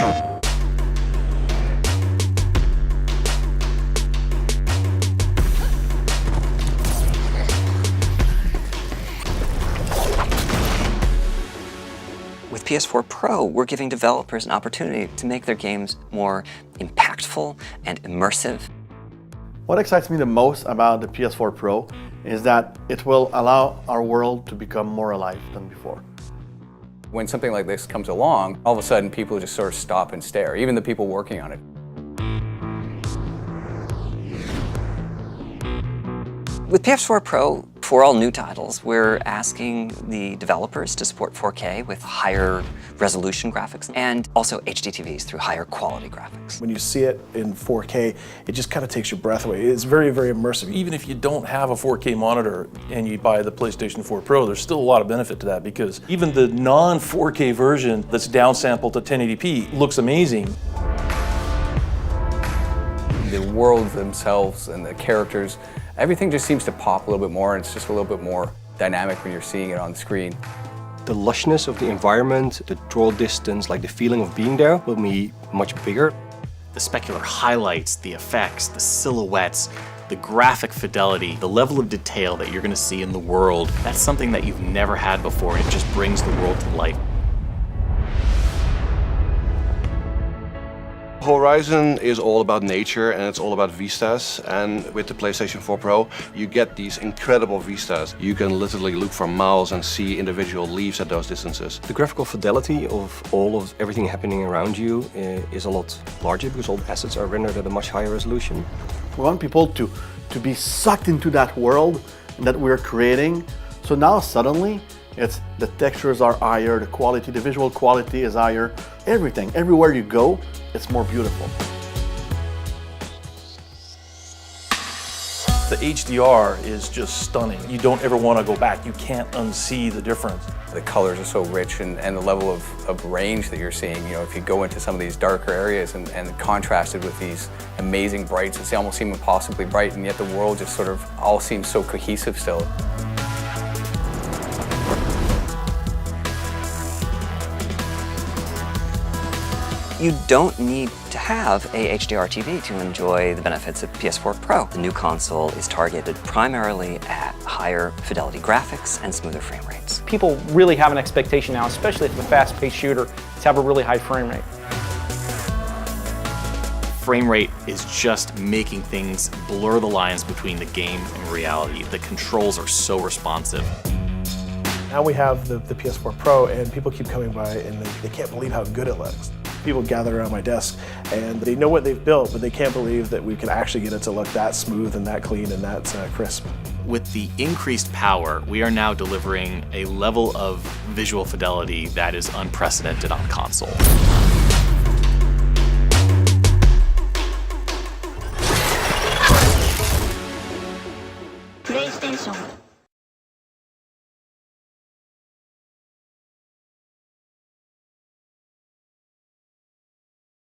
With PS4 Pro, we're giving developers an opportunity to make their games more impactful and immersive. What excites me the most about the PS4 Pro is that it will allow our world to become more alive than before. When something like this comes along, all of a sudden people just sort of stop and stare, even the people working on it. With PS4 Pro, for all new titles, we're asking the developers to support 4K with higher resolution graphics and also HDTVs through higher quality graphics. When you see it in 4K, it just kind of takes your breath away. It's very, very immersive. Even if you don't have a 4K monitor and you buy the PlayStation 4 Pro, there's still a lot of benefit to that because even the non-4K version that's downsampled to 1080p looks amazing. The worlds themselves and the characters, everything just seems to pop a little bit more, and it's just a little bit more dynamic when you're seeing it on screen. The lushness of the environment, the draw distance, like the feeling of being there will be much bigger. The specular highlights, the effects, the silhouettes, the graphic fidelity, the level of detail that you're going to see in the world, that's something that you've never had before, and it just brings the world to life. Horizon is all about nature and it's all about vistas, and with the PlayStation 4 Pro you get these incredible vistas. You can literally look for miles and see individual leaves at those distances. The graphical fidelity of everything happening around you is a lot larger because all the assets are rendered at a much higher resolution. We want people to be sucked into that world that we're creating. So now suddenly, the textures are higher, the quality, the visual quality is higher. Everything, everywhere you go, it's more beautiful. The HDR is just stunning. You don't ever want to go back. You can't unsee the difference. The colors are so rich and the level of range that you're seeing, you know, if you go into some of these darker areas and contrasted with these amazing brights, they almost seem impossibly bright, and yet the world just sort of all seems so cohesive still. You don't need to have a HDR TV to enjoy the benefits of PS4 Pro. The new console is targeted primarily at higher fidelity graphics and smoother frame rates. People really have an expectation now, especially if it's a fast-paced shooter, to have a really high frame rate. Frame rate is just making things blur the lines between the game and reality. The controls are so responsive. Now we have the PS4 Pro, and people keep coming by and they can't believe how good it looks. People gather around my desk and they know what they've built, but they can't believe that we can actually get it to look that smooth and that clean and that crisp. With the increased power, we are now delivering a level of visual fidelity that is unprecedented on console.